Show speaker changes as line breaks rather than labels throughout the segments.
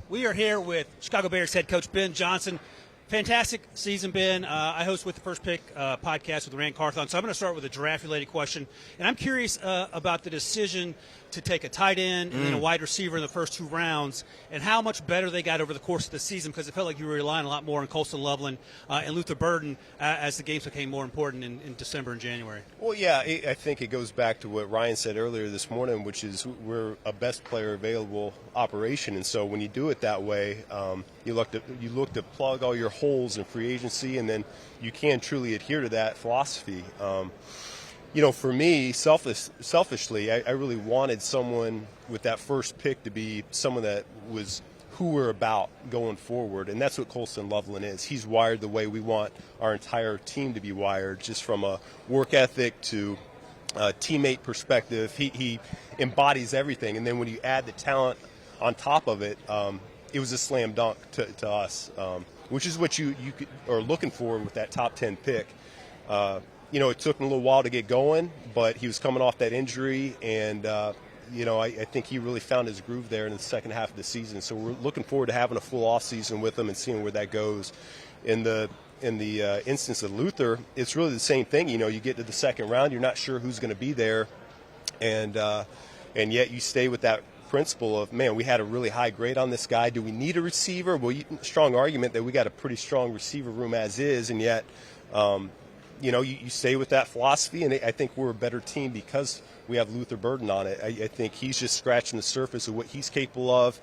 We are here with Chicago Bears head coach Ben Johnson. Fantastic season, Ben. I host with the First Pick podcast with Rand Carthon, so I'm going to start with a draft-related question. And I'm curious about the decision to take a tight end and then a wide receiver in the first 2 rounds, and how much better they got over the course of the season, because it felt like you were relying a lot more on Colston Loveland and Luther Burden as the games became more important in December and January.
Well, yeah, I think it goes back to what Ryan said earlier this morning, which is we're a best player available operation, and so when you do it that way, you look to plug all your holes in free agency, and then you can truly adhere to that philosophy. For me, selfishly, I really wanted someone with that first pick to be someone that was who we're about going forward, and that's what Colston Loveland is. He's wired the way we want our entire team to be wired, just from a work ethic to a teammate perspective. He embodies everything, and then when you add the talent on top of it, it was a slam dunk to us, which is what you are looking for with that top 10 pick. It took him a little while to get going, but he was coming off that injury, and I think he really found his groove there in the second half of the season. So we're looking forward to having a full off season with him and seeing where that goes. In the instance of Luther, it's really the same thing. You get to the second round, you're not sure who's going to be there, and yet you stay with that principle of, man, we had a really high grade on this guy. Do we need a receiver? Well, strong argument that we got a pretty strong receiver room as is, and yet you stay with that philosophy, and I think we're a better team because we have Luther Burden on it. I think he's just scratching the surface of what he's capable of.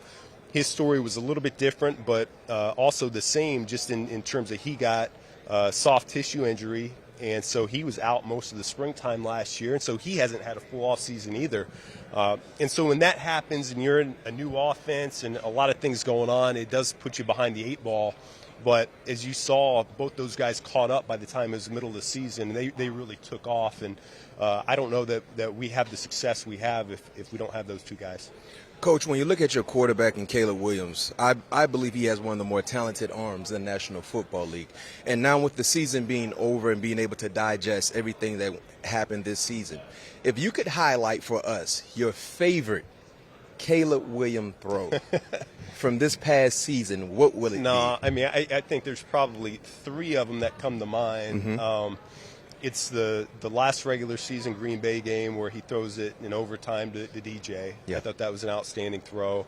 His story was a little bit different, but also the same, just in terms of he got a soft tissue injury, and so he was out most of the springtime last year, and so he hasn't had a full off season either. And so when that happens and you're in a new offense and a lot of things going on, it does put you behind the 8 ball. But as you saw, both those guys caught up by the time it was the middle of the season. They really took off, and I don't know that we have the success we have if we don't have those 2 guys.
Coach, when you look at your quarterback in Caleb Williams, I believe he has one of the more talented arms in the National Football League. And now with the season being over and being able to digest everything that happened this season, if you could highlight for us your favorite Caleb Williams throw from this past season, what will it be?
No, I mean, I think there's probably 3 of them that come to mind.
Mm-hmm.
It's the last regular season Green Bay game where he throws it in overtime to DJ.
Yeah.
I thought that was an outstanding throw.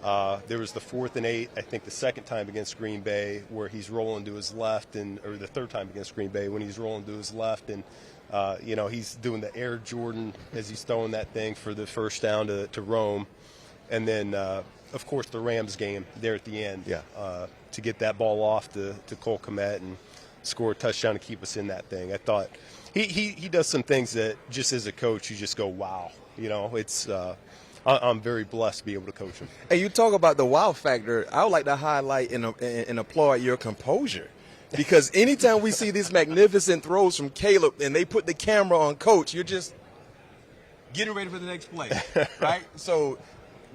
There was the 4th and 8, I think the second time against Green Bay, where he's rolling to his left, or the third time against Green Bay when he's rolling to his left, and he's doing the Air Jordan as he's throwing that thing for the first down to Rome. And then, of course, the Rams game there at the end, to get that ball off to Cole Kmet and score a touchdown to keep us in that thing. I thought he does some things that just as a coach you just go, wow. I'm very blessed to be able to coach him.
And you talk about the wow factor. I would like to highlight and applaud your composure. Because anytime we see these magnificent throws from Caleb and they put the camera on Coach, you're just getting ready for the next play, right? So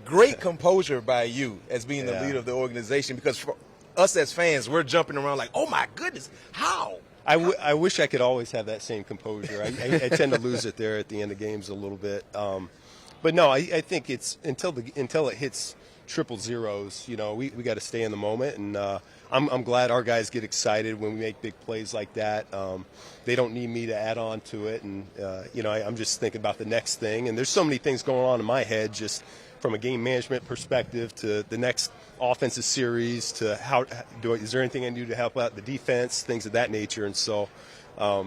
great composure by you as being the leader of the organization, because for us as fans, we're jumping around like, oh, my goodness, how?
I wish I could always have that same composure. I tend to lose it there at the end of games a little bit. But no, I think it's until it hits triple zeros, we got to stay in the moment. And I'm glad our guys get excited when we make big plays like that. They don't need me to add on to it. And, I'm just thinking about the next thing. And there's so many things going on in my head just from a game management perspective to the next offensive series to is there anything I can do to help out the defense, things of that nature. And so, I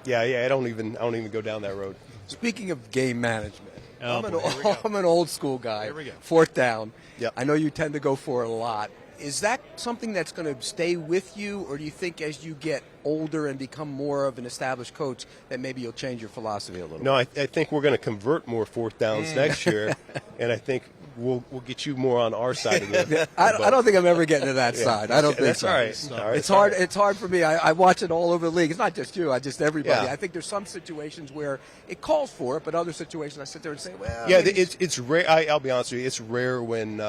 don't even go down that road.
Speaking of game management, I'm an old school guy.
Here we go.
4th down.
Yep.
I know you tend to go for it a lot. Is that something that's going to stay with you, or do you think as you get older and become more of an established coach that maybe you'll change your philosophy a little bit?
No, I think we're going to convert more 4th downs next year, and I think we'll get you more on our side of the
I don't think I'm ever getting to that side. I don't think
that's
so.
all right. All right.
It's hard. It's hard for me. I watch it all over the league. It's not just you. Just everybody.
Yeah.
I think there's some situations where it calls for it, but other situations I sit there and say, well.
Yeah, it's rare. I'll be honest with you. It's rare when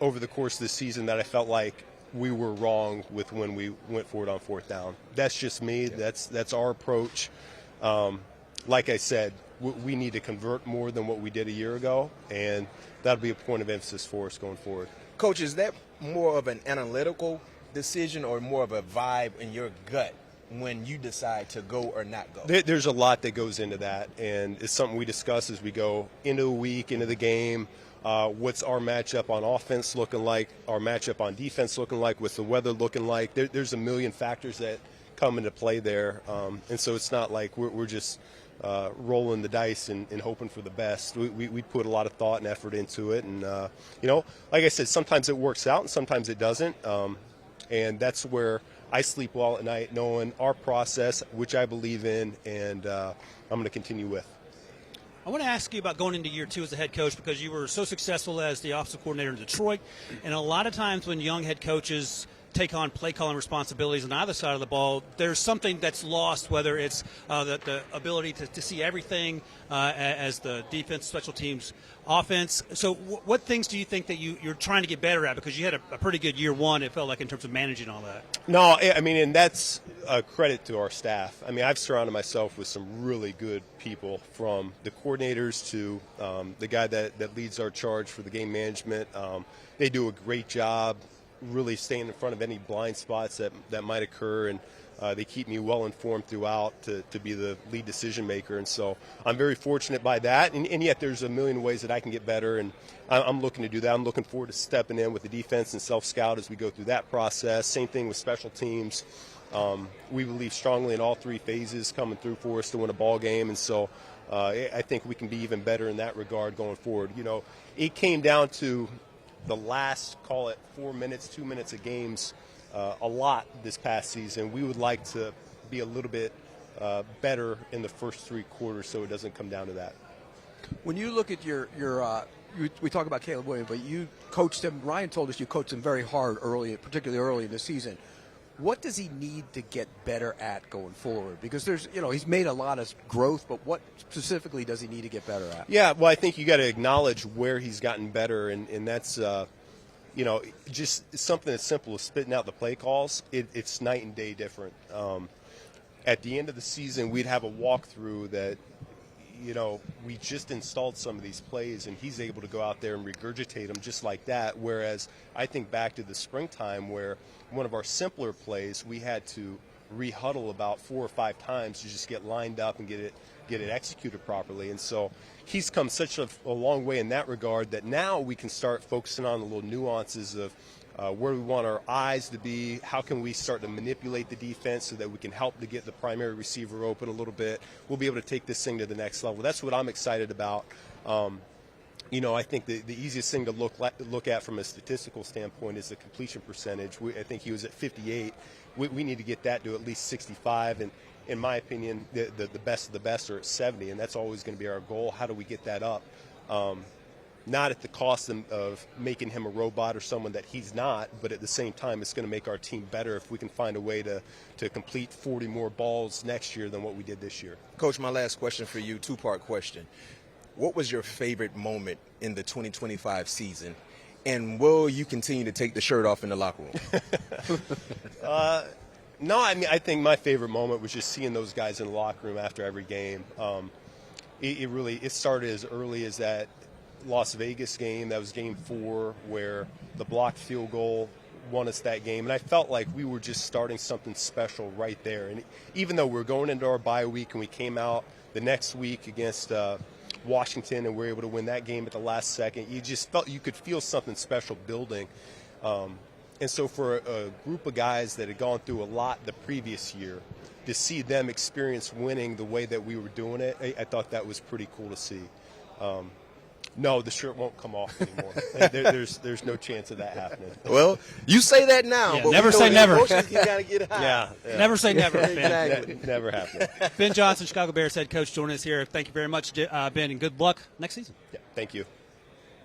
over the course of the season that I felt like we were wrong with when we went for it on 4th down. That's just me. Yeah. That's our approach. Like I said, we need to convert more than what we did a year ago, and that'll be a point of emphasis for us going forward.
Coach, is that more of an analytical decision or more of a vibe in your gut when you decide to go or not go?
There's a lot that goes into that, and it's something we discuss as we go into the week, into the game. What's our matchup on offense looking like? Our matchup on defense looking like? What's the weather looking like? There's a million factors that come into play there, and so it's not like we're just rolling the dice and hoping for the best. We put a lot of thought and effort into it, and like I said, sometimes it works out and sometimes it doesn't, and that's where I sleep well at night, knowing our process, which I believe in, and I'm going to continue with.
I want to ask you about going into year 2 as a head coach, because you were so successful as the offensive coordinator in Detroit, and a lot of times when young head coaches take on play calling responsibilities on either side of the ball, there's something that's lost, whether it's the ability to see everything as the defense, special teams, offense. So what things do you think that you're trying to get better at? Because you had a pretty good year 1, it felt like, in terms of managing all that.
No, I mean, and that's a credit to our staff. I mean, I've surrounded myself with some really good people, from the coordinators to the guy that leads our charge for the game management. They do a great job really staying in front of any blind spots that might occur, and they keep me well informed throughout to be the lead decision maker. And so I'm very fortunate by that, and yet there's a million ways that I can get better, and I'm looking to do that. I'm looking forward to stepping in with the defense and self-scout as we go through that process. Same thing with special teams. We believe strongly in all 3 phases coming through for us to win a ball game, and so I think we can be even better in that regard going forward. It came down to the last, call it 4 minutes, 2 minutes of games a lot this past season. We would like to be a little bit better in the first 3 quarters, so it doesn't come down to that.
When you look at your we talk about Caleb Williams, but you coached him. Ryan told us you coached him very hard particularly early in the season. What does he need to get better at going forward? Because he's made a lot of growth, but what specifically does he need to get better at?
Yeah, well, I think you got to acknowledge where he's gotten better, and that's, just something as simple as spitting out the play calls. It's night and day different. At the end of the season, we'd have a walkthrough that, we just installed some of these plays, and he's able to go out there and regurgitate them just like that. Whereas I think back to the springtime where one of our simpler plays, we had to re-huddle about 4 or 5 times to just get lined up and get it executed properly. And so he's come such a long way in that regard that now we can start focusing on the little nuances of where we want our eyes to be, how can we start to manipulate the defense so that we can help to get the primary receiver open a little bit. We'll be able to take this thing to the next level. That's what I'm excited about. I think the easiest thing to look at from a statistical standpoint is the completion percentage. I think he was at 58. We need to get that to at least 65, and in my opinion, the best of the best are at 70, and that's always going to be our goal. How do we get that up? Not at the cost of making him a robot or someone that he's not, but at the same time, it's going to make our team better if we can find a way to complete 40 more balls next year than what we did this year.
Coach, my last question for you, 2-part question. What was your favorite moment in the 2025 season, and will you continue to take the shirt off in the locker room?
No, I mean, I think my favorite moment was just seeing those guys in the locker room after every game. It started as early as that Las Vegas game. That was game 4, where the blocked field goal won us that game, and I felt like we were just starting something special right there. And even though we're going into our bye week and we came out the next week against Washington and we were able to win that game at the last second, you could feel something special building. And so for a group of guys that had gone through a lot the previous year, to see them experience winning the way that we were doing it, I thought that was pretty cool to see. No, the shirt won't come off anymore. There's no chance of that happening.
Well, you say that now,
Yeah,
but
never say never.
You got to get high.
Yeah.
Never say never, Ben.
Exactly.
Never happened.
Ben Johnson, Chicago Bears head coach, joining us here. Thank you very much, Ben, and good luck next season.
Yeah, thank you.